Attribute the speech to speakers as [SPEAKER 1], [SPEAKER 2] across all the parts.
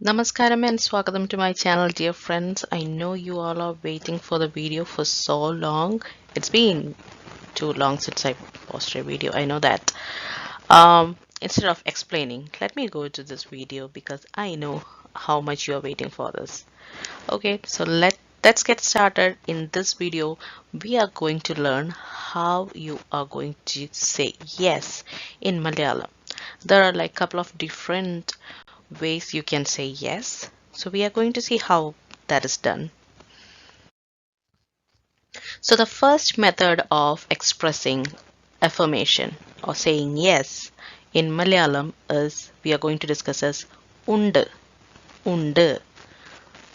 [SPEAKER 1] Namaskaram and swagatam to my channel, dear friends. I know you all are waiting for the video for so long. It's been too long since I posted a video. I know that. Instead of explaining, let me go to this video because I know how much you are waiting for this. Okay, so let's get started. In this video, we are going to learn how you are going to say yes in Malayalam. There are like a couple of different ways you can say yes. So we are going to see how that is done. So the first method of expressing affirmation or saying yes in Malayalam is we are going to discuss as Undu. Undu.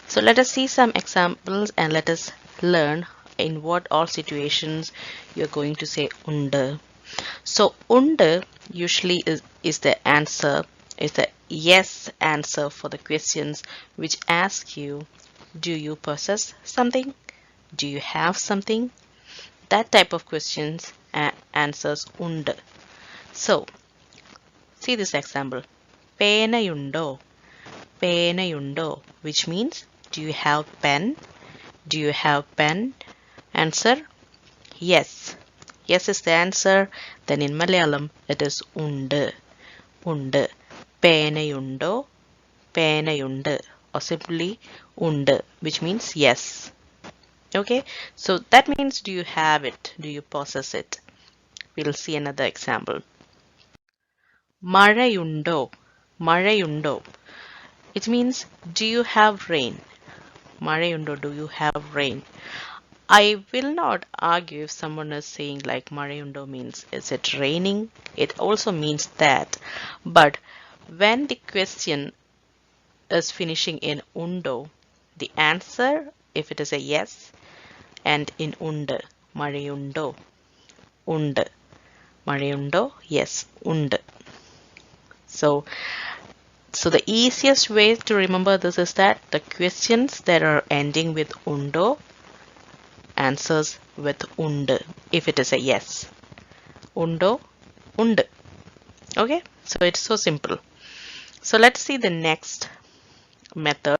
[SPEAKER 1] So let us see some examples and let us learn in what all situations you're going to say Undu. So Undu usually is the answer, is the yes answer for the questions which ask you, do you possess something? Do you have something? That type of questions answers Undu. So see this example. Penayundo. Penayundo, which means do you have pen? Do you have pen? Answer yes. Yes is the answer. Then in Malayalam it is Undu. Undu. Penayundo. Penayundu. Or simply Undu, which means yes. Okay, so that means do you have it? Do you possess it? We'll see another example. Mazhayundo. Mazhayundo. It means do you have rain? Mazhayundo, do you have rain? I will not argue if someone is saying like Mazhayundo means is it raining? It also means that. But when the question is finishing in Undo, the answer, if it is a yes, and in Undu, Mazhayundo, Undu, Mazhayundo, yes, Undu. So the easiest way to remember this is that the questions that are ending with Undo answers with Undu if it is a yes. Undo, Undu. Okay, so it's so simple. So let's see the next method.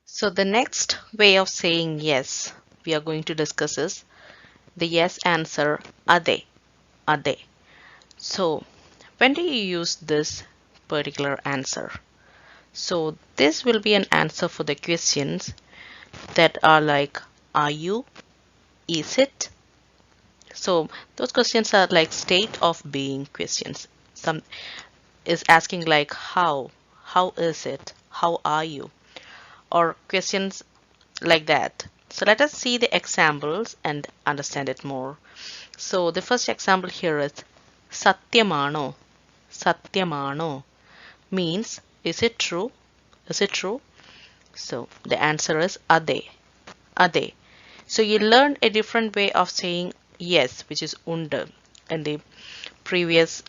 [SPEAKER 1] So the next way of saying yes we are going to discuss is the yes answer Athe. Athe. So when do you use this particular answer? So this will be an answer for the questions that are like are you, is it? So those questions are like state of being questions. Some is asking like how is it, how are you, or questions like that. So let us see the examples and understand it more. So the first example here is Sathyamundo. Sathyamundo means is it true? Is it true? So the answer is Athe. Athe. So you learned a different way of saying yes, which is Undu in the previous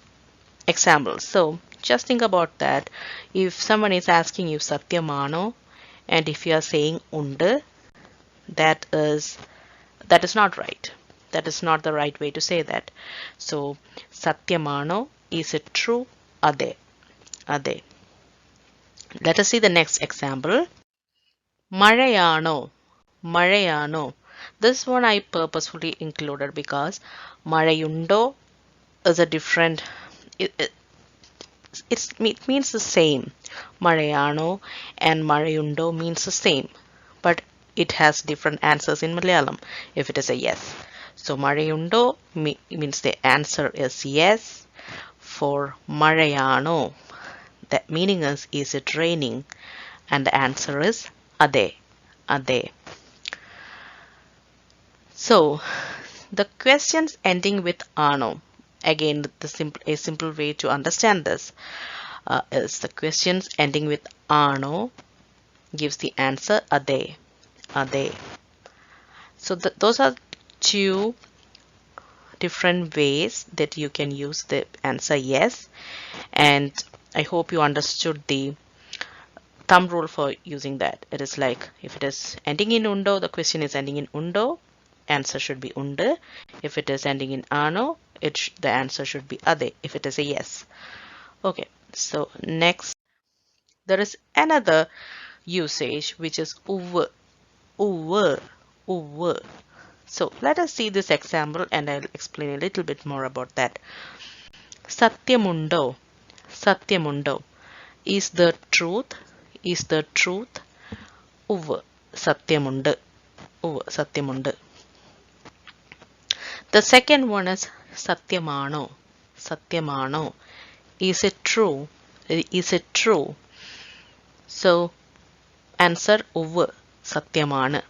[SPEAKER 1] example. So just think about that. If someone is asking you Sathyamundo and if you are saying Undu, that is not right. That is not the right way to say that. So Sathyamundo, is it true? Athe. Athe. Let us see the next example. Mazhayano. Mazhayano. This one I purposefully included because Mazhayundo is a different, it means the same. Mazhayano and Mazhayundo means the same, but it has different answers in Malayalam if it is a yes. So Mazhayundo means the answer is yes. For Mazhayano, the meaning is it raining? And the answer is Athe. Athe. So the questions ending with ano. Again, a simple way to understand this is the questions ending with ano gives the answer Athe. Athe. So those are two different ways that you can use the answer yes. And I hope you understood the thumb rule for using that. It is like if it is ending in Undo, the question is ending in Undo, answer should be Undu. If it is ending in Ano, the answer should be Athe if it is a yes. Okay, so next, there is another usage which is Uvvu, Uvvu, Uvvu. So let us see this example and I'll explain a little bit more about that. Sathyamundo, Sathyamundo. Is the truth, is the truth. Uvvu, Sathyamundu, Uvvu, Sathyamundu. The second one is Satyamano, Satyamano. Is it true? Is it true? So answer Uvvu, Satyamana,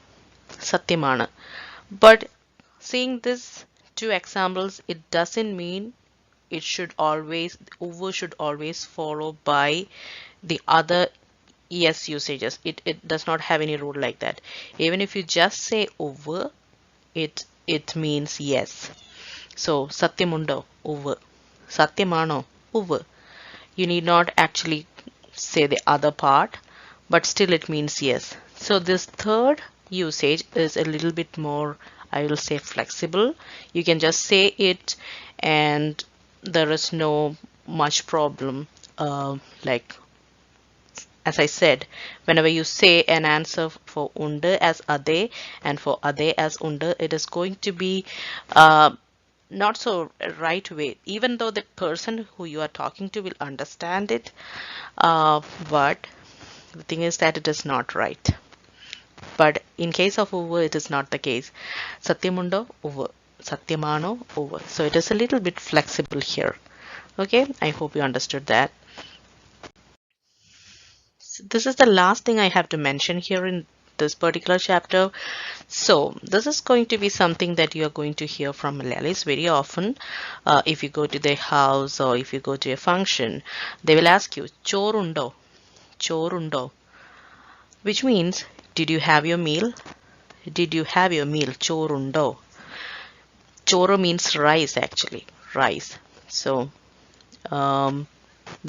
[SPEAKER 1] Satyamana. But seeing these two examples, it doesn't mean it should always, Uvvu should always follow by the other yes usages. It does not have any rule like that. Even if you just say Uvvu, it means yes. So Satyamundo, Uvvu. Satyamano, Uvvu. You need not actually say the other part, but still it means yes. So this third usage is a little bit more, I will say, flexible. You can just say it and there is no much problem. Like as I said, whenever you say an answer for Unduu as Athe and for Athe as Unduu, it is going to be not so right way, even though the person who you are talking to will understand it. But the thing is that it is not right. But in case of Uvvu, it is not the case. Satyamundo, Uvvu. Satyamano, Uvvu. So it is a little bit flexible here. Okay, I hope you understood that. So this is the last thing I have to mention here in this particular chapter. So this is going to be something that you are going to hear from Malayalis very often. If you go to their house or if you go to a function, they will ask you Chorundo, Chorundo, which means did you have your meal? Did you have your meal? Chorundo. Choro means rice actually, rice. So the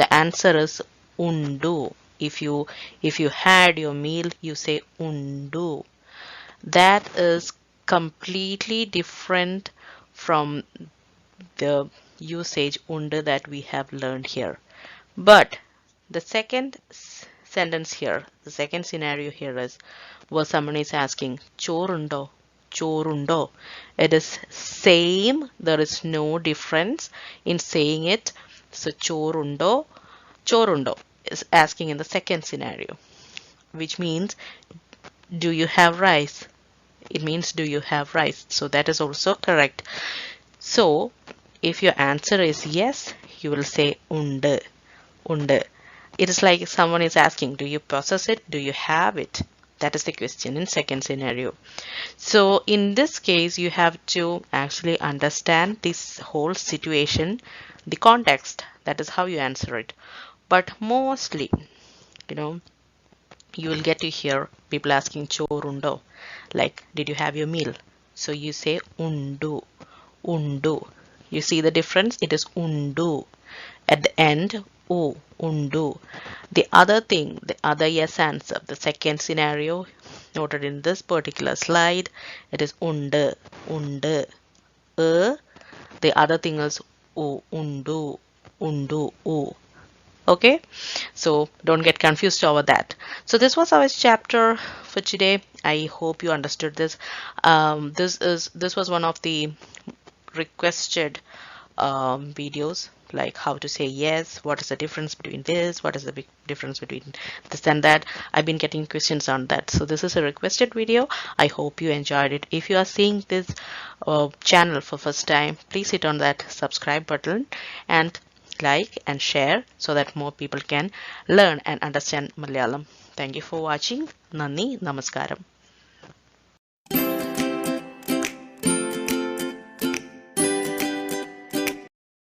[SPEAKER 1] answer is Unduu. If you had your meal, you say Unduu. That is completely different from the usage Unduu that we have learned here. But the second sentence here, the second scenario here is where someone is asking Chorundo, Chorundo. It is same, there is no difference in saying it. So Chorundo, Chorundo is asking in the second scenario, which means do you have rice? It means do you have rice? So that is also correct. So if your answer is yes, you will say Unduu, Unduu. It is like someone is asking, do you possess it? Do you have it? That is the question in second scenario. So in this case, you have to actually understand this whole situation, the context. That is how you answer it. But mostly, you will get to hear people asking Chorundo, like, did you have your meal? So you say Unduu, Unduu. You see the difference? It is Unduu. At the end, Unduu. The other thing, the other yes answer, the second scenario noted in this particular slide, it is Unduu, Unduu. The other thing is Unduu, Unduu. Okay, so don't get confused over that. So this was our chapter for today. I hope you understood this. This was one of the requested videos, like how to say yes, what is the difference between this, what is the big difference between this and that. I've been getting questions on that, so this is a requested video. I hope you enjoyed it. If you are seeing this channel for first time, please hit on that subscribe button and like and share so that more people can learn and understand Malayalam. Thank you for watching. Nani, Namaskaram.